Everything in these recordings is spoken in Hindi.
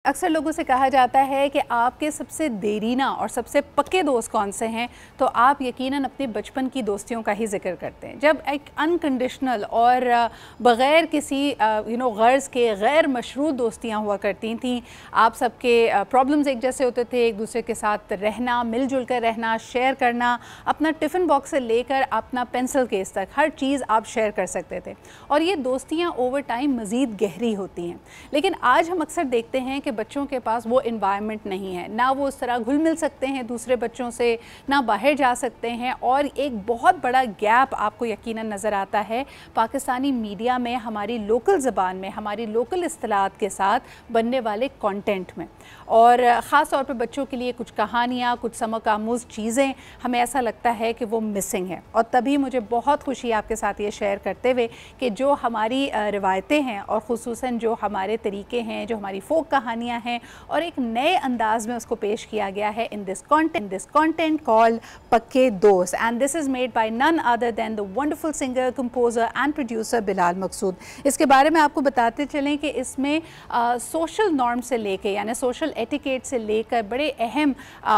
अक्सर लोगों से कहा जाता है कि आपके सबसे देरीना और सबसे पक्के दोस्त कौन से हैं, तो आप यकीनन अपने बचपन की दोस्तियों का ही जिक्र करते हैं। जब एक अनकंडीशनल और बग़ैर किसी गर्ज़ के गैर मशरूत दोस्तियां हुआ करती थीं। आप सबके प्रॉब्लम्स एक जैसे होते थे, एक दूसरे के साथ रहना, मिलजुल कर रहना, शेयर करना, अपना टिफ़िन बॉक्स से लेकर अपना पेंसिल केस तक हर चीज़ आप शेयर कर सकते थे और ये दोस्तियाँ ओवर टाइम मज़ीद गहरी होती हैं। लेकिन आज हम अक्सर देखते हैं कि बच्चों के पास वो इन्वायरमेंट नहीं है, ना वो उस तरह घुल मिल सकते हैं दूसरे बच्चों से, ना बाहर जा सकते हैं। और एक बहुत बड़ा गैप आपको यकीनन नज़र आता है पाकिस्तानी मीडिया में, हमारी लोकल ज़बान में, हमारी लोकल इस्तिलाहात के साथ बनने वाले कंटेंट में। और ख़ास तौर पे बच्चों के लिए कुछ कहानियाँ, कुछ सबक आमूज़ चीज़ें हमें ऐसा लगता है कि वो मिसिंग है। और तभी मुझे बहुत खुशी है आपके साथ ये शेयर करते हुए कि जो हमारी रिवायतें हैं और ख़ुसूसन जो हमारे तरीके हैं, जो हमारी फ़ोक कहानियाँ हैं, और एक नए अंदाज में उसको पेश किया गया है in this content called Pakke Dost. And this is made by none other than the wonderful singer, composer and producer Bilal Maqsood. इसके बारे में आपको बताते चलें कि इसमें सोशल नॉर्म से लेके, यानी सोशल एटिकेट से लेकर बड़े अहम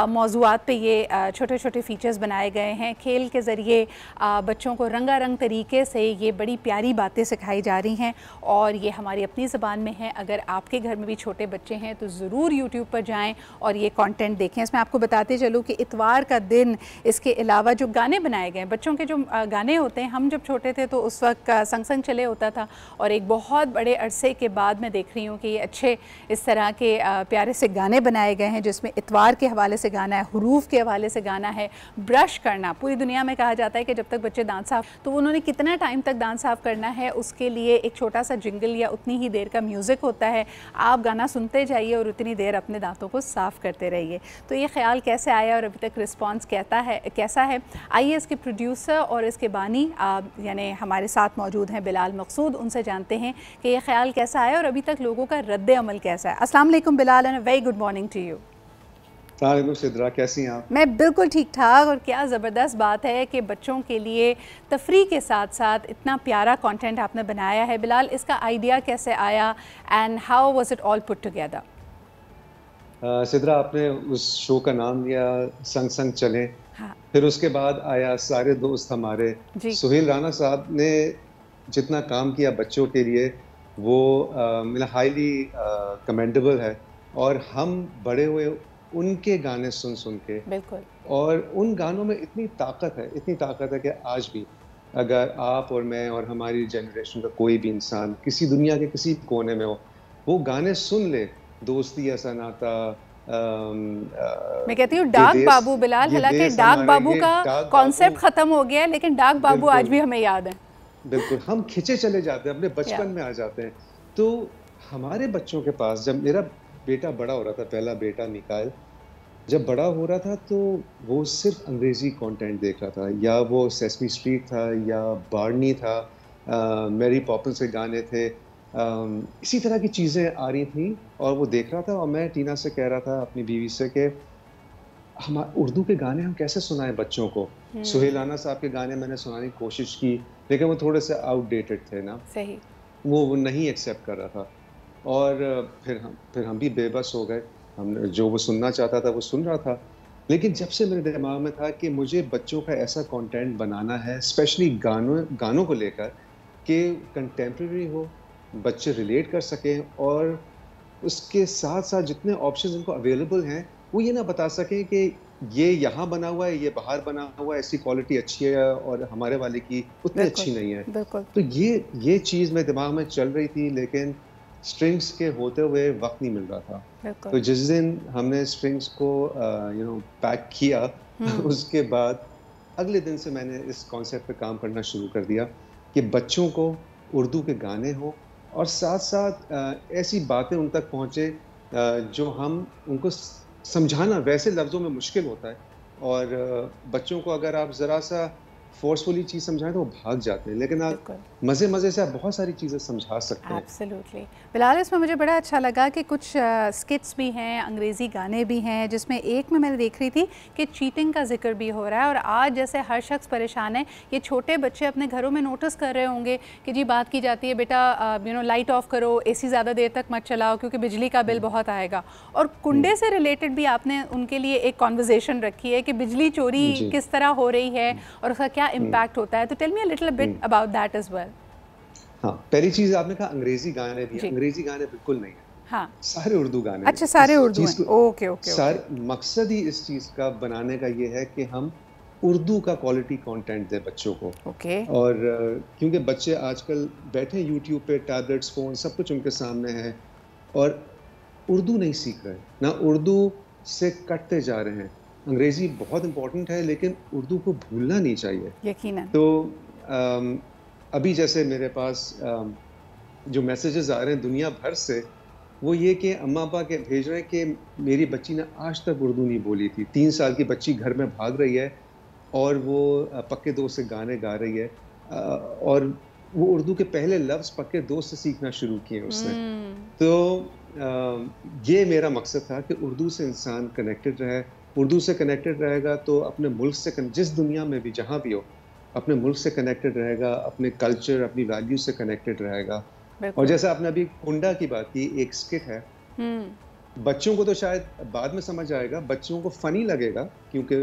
मौज़ूआत पे ये छोटे छोटे फ़ीचर्स बनाए गए हैं। खेल के ज़रिए बच्चों को रंगारंग तरीके से ये बड़ी प्यारी बातें सिखाई जा रही हैं और ये हमारी अपनी ज़बान में है। अगर आपके घर में भी छोटे बच्चे हैं तो ज़रूर यूट्यूब पर जाएं और ये कंटेंट देखें। इसमें आपको बताते चलूँ कि इतवार का दिन, इसके अलावा जो गाने बनाए गए हैं, बच्चों के जो गाने होते हैं, हम जब छोटे थे तो उस वक्त संग संग चले होता था और एक बहुत बड़े अरसे के बाद मैं देख रही हूँ कि ये अच्छे इस तरह के प्यारे से गाने बनाए गए हैं, जिसमें इतवार के हवाले से गाना है, हुरूफ के हवाले से गाना है, ब्रश करना। पूरी दुनिया में कहा जाता है कि जब तक बच्चे दांत साफ़, तो उन्होंने कितना टाइम तक दांत साफ़ करना है उसके लिए एक छोटा सा जिंगल या उतनी ही देर का म्यूज़िक होता है। आप गाना सुनते जाइए और उतनी देर अपने दांतों को साफ़ करते रहिए। तो ये ख्याल कैसे आया और अभी तक रिस्पांस कैसा है, आइए इसके प्रोड्यूसर और इसके बानी यानी हमारे साथ मौजूद हैं बिलाल मकसूद, उनसे जानते हैं कि ये ख्याल कैसा आया और अभी तक लोगों का रद्द अमल कैसा है। अस्सलाम वालेकुम Bilal and very good morning to you. Sidra, कैसी हैं आप? मैं बिल्कुल ठीक ठाक। और क्या ज़बरदस्त बात है कि बच्चों के लिए तफरी के साथ साथ इतना प्यारा कंटेंट आपने बनाया है। बिलाल, इसका आइडिया कैसे आया and how was it all put together? Sidra, आपने उस शो का नाम लिया संग संग चलें। हाँ। फिर उसके बाद आया सारे दोस्त हमारे। सुहेल राना साहब ने जितना काम किया बच्चों के लिए वो मेरा हाईली कमेंडेबल है। और हम बड़े हुए उनके गाने सुन सुन के, बिल्कुल, और उन गानों में इतनी ताकत है कि आज भी अगर आप और मैं और हमारी जनरेशन का कोई भी इंसान किसी दुनिया के किसी कोने में हो, वो गाने सुन ले, दोस्ती ऐसा नाता, मैं कहती हूँ डाक बाबू बिलाल, हालांकि डाक बाबू का कॉन्सेप्ट खत्म हो गया है, लेकिन डाक बाबू आज भी हमें याद है। बिल्कुल, हम खिंचे चले जाते हैं, अपने बचपन में आ जाते हैं। तो हमारे बच्चों के पास, जब मेरा बेटा बड़ा हो रहा था, पहला बेटा मिकाइल जब बड़ा हो रहा था, तो वो सिर्फ अंग्रेजी कंटेंट देख रहा था, या वो सेसमी स्ट्रीट था या बार्नी था, मैरी पॉपिंस के गाने थे, इसी तरह की चीज़ें आ रही थी और वो देख रहा था। और मैं टीना से कह रहा था, अपनी बीवी से, कि हम उर्दू के गाने हम कैसे सुनाएं बच्चों को। सुहेल राना साहब के गाने मैंने सुनाने की कोशिश की, लेकिन वो थोड़े से आउटडेटेड थे ना, सही, वो नहीं एक्सेप्ट कर रहा था। और फिर हम भी बेबस हो गए। हमने जो वो सुनना चाहता था वो सुन रहा था। लेकिन जब से मेरे दिमाग में था कि मुझे बच्चों का ऐसा कंटेंट बनाना है, स्पेशली गानों को लेकर, कि कंटेम्प्रेरी हो, बच्चे रिलेट कर सकें, और उसके साथ साथ जितने ऑप्शंस उनको अवेलेबल हैं वो ये ना बता सकें कि ये यहाँ बना हुआ है, ये बाहर बना हुआ है, ऐसी क्वालिटी अच्छी है और हमारे वाले की उतनी अच्छी नहीं है। तो ये चीज़ मेरे दिमाग में चल रही थी, लेकिन स्ट्रिंग्स के होते हुए वक्त नहीं मिल रहा था। तो जिस दिन हमने स्ट्रिंग्स को पैक किया, उसके बाद अगले दिन से मैंने इस कॉन्सेप्ट पे काम करना शुरू कर दिया कि बच्चों को उर्दू के गाने हो और साथ साथ ऐसी बातें उन तक पहुँचे जो हम उनको समझाना वैसे लफ्ज़ों में मुश्किल होता है। और बच्चों को अगर आप ज़रा सा फोर्सफुली चीज़ समझाएं तो वो भाग जाते हैं, लेकिन आप बिल्कुल। मज़े मज़े से आप बहुत सारी चीज़ें समझा सकते हैं। एब्सोल्युटली। बिलाल, इसमें मुझे बड़ा अच्छा लगा कि कुछ स्किट्स भी हैं, अंग्रेज़ी गाने भी हैं, जिसमें एक में मैंने देख रही थी कि चीटिंग का जिक्र भी हो रहा है। और आज जैसे हर शख्स परेशान है, ये छोटे बच्चे अपने घरों में नोटिस कर रहे होंगे कि जी बात की जाती है, बेटा लाइट ऑफ करो, एसी ज़्यादा देर तक मत चलाओ क्योंकि बिजली का बिल बहुत आएगा। और कुंडे से रिलेटेड भी आपने उनके लिए एक कॉन्वर्जेसन रखी है कि बिजली चोरी किस तरह हो रही है और उसका क्या इम्पैक्ट होता है। तो tell me a little bit about that as well. हाँ, पहली चीज़ आपने कहा अंग्रेजी गाने भी, अंग्रेजी गाने बिल्कुल नहीं है। हाँ, सारे उर्दू गाने। अच्छा, सारे उर्दू हैं। Okay okay. मकसद ही इस चीज़ का बनाने का ये है कि हम उर्दू का क्वालिटी कंटेंट दें बच्चों को। ओके। और क्योंकि बच्चे आजकल बैठे यूट्यूब पे, टैबलेट्स, फ़ोन, सब कुछ उनके सामने है और उर्दू नहीं सीख रहे, ना उर्दू से कटते जा रहे हैं। अंग्रेज़ी बहुत इम्पोर्टेंट है, लेकिन उर्दू को भूलना नहीं चाहिए। यकीनन। तो अभी जैसे मेरे पास जो मैसेजेस आ रहे हैं दुनिया भर से, वो ये कि अम्मा अब्बा के भेज रहे हैं कि मेरी बच्ची ने आज तक उर्दू नहीं बोली थी। 3 साल की बच्ची घर में भाग रही है और वो पक्के दोस्त से गाने गा रही है, और वो उर्दू के पहले लफ्ज़ पक्के दोस्त से सीखना शुरू किए उसने। तो ये मेरा मकसद था कि उर्दू से इंसान कनेक्टेड रहे। उर्दू से कनेक्टेड रहेगा तो अपने मुल्क से जिस दुनिया में भी, जहाँ भी हो, अपने मुल्क से कनेक्टेड रहेगा, अपने कल्चर, अपनी वैल्यू से कनेक्टेड रहेगा। और जैसे आपने अभी कुंडा की बात की, एक स्किट है, बच्चों को तो शायद बाद में समझ आएगा, बच्चों को फनी लगेगा क्योंकि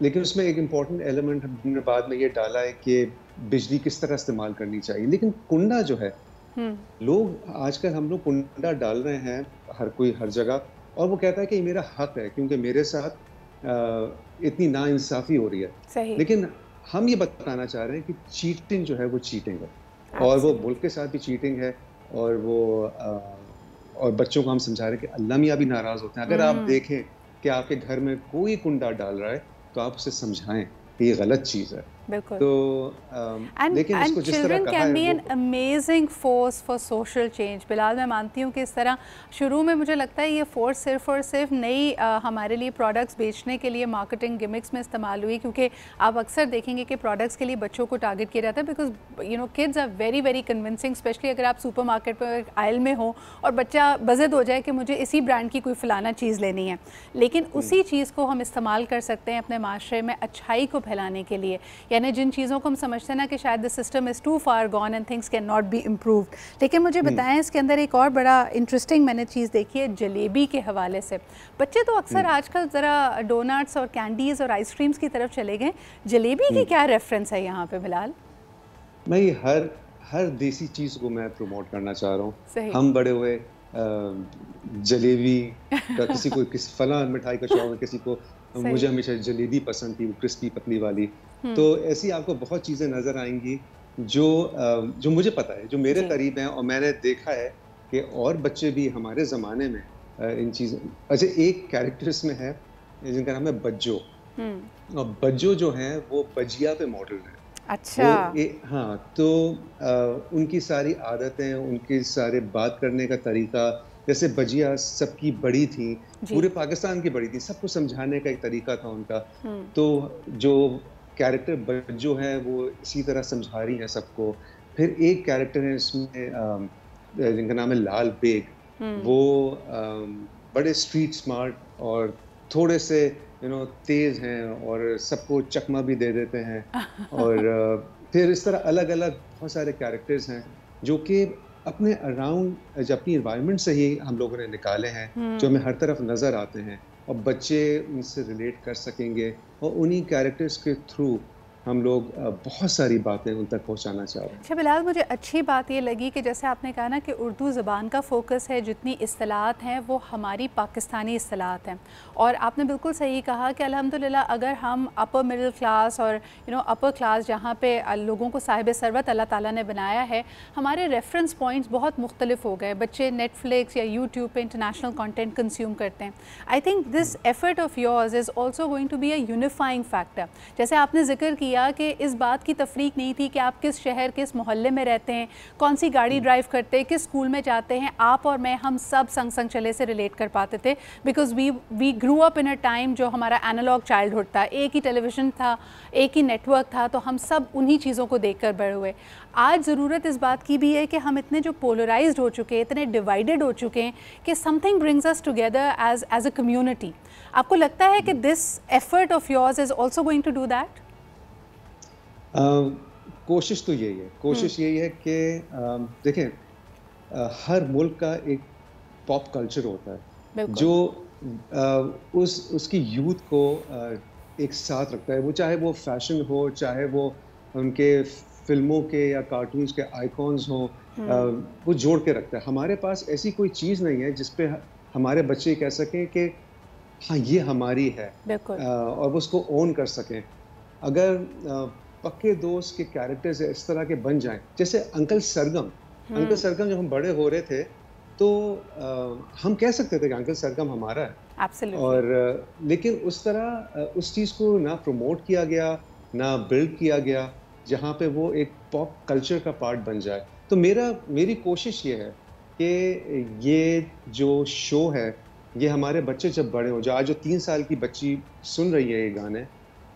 लेकिन उसमें एक इम्पॉर्टेंट एलिमेंट हमने बाद में ये डाला है कि बिजली किस तरह इस्तेमाल करनी चाहिए। लेकिन कुंडा जो है, लोग आजकल हम लोग कुंडा डाल रहे हैं हर कोई हर जगह, और वो कहता है कि ये मेरा हक है क्योंकि मेरे साथ इतनी नाइंसाफ़ी हो रही है। सही। लेकिन हम ये बताना चाह रहे हैं कि चीटिंग जो है वो चीटिंग है, और वो मुल्क के साथ भी चीटिंग है, और वो और बच्चों को हम समझा रहे हैं कि अल्लाह मियाँ भी नाराज़ होते हैं। अगर आप देखें कि आपके घर में कोई कुंडा डाल रहा है तो आप उसे समझाएं कि ये गलत चीज़ है। बिल्कुल। तो लेकिन इसको जिस तरह कहा है, can be an amazing force for social change. Bilal, मैं मानती हूँ कि इस तरह शुरू में मुझे लगता है ये फोर्स सिर्फ और सिर्फ नई हमारे लिए प्रोडक्ट्स बेचने के लिए मार्केटिंग गिमिक्स में इस्तेमाल हुई, क्योंकि आप अक्सर देखेंगे कि प्रोडक्ट्स के लिए बच्चों को टारगेट किया जाता है, because kids are very very convincing, especially अगर आप सुपर मार्केट पर आयल में हो और बच्चा बज़द हो जाए कि मुझे इसी ब्रांड की कोई फलाना चीज़ लेनी है। लेकिन उसी चीज़ को हम इस्तेमाल कर सकते हैं अपने माशरे में अच्छाई को फैलाने के लिए। यानी जिन चीज़ों को हम समझते हैं ना कि शायद the system is too far gone and things can not be improved. लेकिन मुझे बताएं, इसके अंदर एक और बड़ा इंटरेस्टिंग मैंने चीज़ देखी है जलेबी के हवाले से। बच्चे तो अक्सर आजकल ज़रा डोनट्स और कैंडीज़ और आइसक्रीम्स की तरफ चले गए, जलेबी की क्या रेफरेंस है यहाँ पे बिलाल? मैं हर देसी चीज़ को मैं प्रमोट करना चाह रहा हूँ। हम बड़े हुए जलेबी का, किसी को किस फलां मिठाई का शौक है, किसी को, मुझे हमेशा जलेबी पसंद थी, वो क्रिस्पी पतली वाली। तो ऐसी आपको बहुत चीज़ें नज़र आएंगी जो मुझे पता है, जो मेरे करीब हैं, और मैंने देखा है कि और बच्चे भी हमारे ज़माने में इन चीज़ों। अच्छा, एक कैरेक्टर इसमें है जिनका नाम है बज्जो, और बज्जो जो है वो बजिया पे मॉडल है। अच्छा। हाँ, तो उनकी सारी आदतें, उनके सारे बात करने का तरीका, जैसे बजिया सबकी बड़ी थी, पूरे पाकिस्तान की बड़ी थी, सबको समझाने का एक तरीका था उनका। तो जो कैरेक्टर बज्जो है वो इसी तरह समझा रही है सबको। फिर एक कैरेक्टर है इसमें जिनका नाम है लाल बेग, वो बड़े स्ट्रीट स्मार्ट और थोड़े से तेज हैं और सबको चकमा भी दे देते हैं। और फिर इस तरह अलग अलग बहुत सारे कैरेक्टर्स हैं जो कि अपने अराउंड, अपनी एनवायरनमेंट से ही हम लोगों ने निकाले हैं, जो हमें हर तरफ नज़र आते हैं, और बच्चे उनसे रिलेट कर सकेंगे, और उन्हीं कैरेक्टर्स के थ्रू हम लोग बहुत सारी बातें उन तक पहुंचाना चाह रहे हैं। अच्छा बिलाल, मुझे अच्छी बात ये लगी कि जैसे आपने कहा ना कि उर्दू ज़बान का फ़ोकस है, जितनी इस्तिलाहात हैं वो हमारी पाकिस्तानी इस्तिलाहात हैं। और आपने बिल्कुल सही कहा कि अल्हम्दुलिल्लाह अगर हम अपर मिडिल क्लास और अपर क्लास जहाँ पे लोगों को साहिब सरवत अल्लाह ताला ने बनाया है, हमारे रेफरेंस पॉइंट्स बहुत मुख्तलिफ हो गए। बच्चे नेटफ्लिक्स या यूट्यूब पे इंटरनेशनल कंटेंट कंज्यूम करते हैं। I think this effort of yours is also going to be a unifying factor. जैसे आपने जिक्र किया किया कि इस बात की तफरीक नहीं थी कि आप किस शहर, किस मोहल्ले में रहते हैं, कौन सी गाड़ी ड्राइव करते हैं, किस स्कूल में जाते हैं। आप और मैं, हम सब संग संग चले से रिलेट कर पाते थे, because we grew up in a time जो हमारा एनालॉग चाइल्डहुड था, एक ही टेलीविज़न था, एक ही नेटवर्क था, तो हम सब उन्हीं चीज़ों को देख कर बड़े हुए। आज ज़रूरत इस बात की भी है कि हम इतने जो पोलराइज्ड हो चुके हैं, इतने डिवाइडेड हो चुके हैं कि something brings us together as a community. आपको लगता है कि this effort of yours is also going to do that? कोशिश तो यही है, कोशिश यही है कि देखें, हर मुल्क का एक पॉप कल्चर होता है जो उसकी यूथ को एक साथ रखता है। वो चाहे वो फैशन हो, चाहे वो उनके फिल्मों के या कार्टून्स के आइकॉन्स हो, वो जोड़ के रखता है। हमारे पास ऐसी कोई चीज़ नहीं है जिसपे हमारे बच्चे कह सकें कि हाँ ये हमारी है, और वो उसको ओन कर सकें। अगर पक्के दोस्त के कैरेक्टर्स इस तरह के बन जाएं, जैसे अंकल सरगम जब हम बड़े हो रहे थे तो हम कह सकते थे कि अंकल सरगम हमारा है। Absolutely. और लेकिन उस तरह उस चीज़ को ना प्रमोट किया गया, ना बिल्ड किया गया, जहाँ पे वो एक पॉप कल्चर का पार्ट बन जाए। तो मेरी कोशिश ये है कि ये जो शो है, ये हमारे बच्चे जब बड़े हो जाए, आज जो 3 साल की बच्ची सुन रही है ये गाने,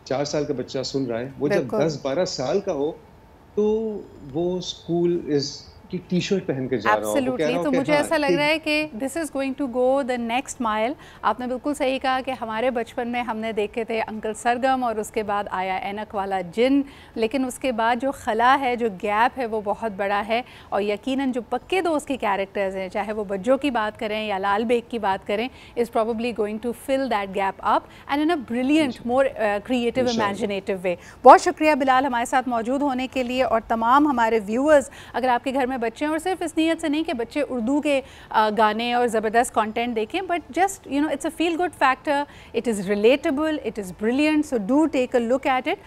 4 साल का बच्चा सुन रहा है, वो जब 10-12 साल का हो तो वो स्कूल की टी शर्ट पहन के जा रहा हो। Absolutely. तो मुझे ऐसा लग रहा है कि this is going to go the next mile. आपने बिल्कुल सही कहा कि हमारे बचपन में हमने देखे थे अंकल सरगम, और उसके बाद आया ऐनक वाला जिन, लेकिन उसके बाद जो खला है, जो गैप है, वो बहुत बड़ा है। और यकीनन जो पक्के दोस्त के कैरेक्टर्स हैं, चाहे वो बज्जो की बात करें या लाल बेग की बात करें, is probably going to fill that gap up and in a brilliant, more creative, imaginative way. बहुत शुक्रिया बिलाल हमारे साथ मौजूद होने के लिए। और तमाम हमारे व्यूअर्स, अगर आपके घर में बच्चे हैं, और सिर्फ इस नीयत से नहीं कि बच्चे उर्दू के गाने और ज़बरदस्त कंटेंट देखें, but just it's a feel good factor, it is relatable, it is brilliant, so do take a look at it.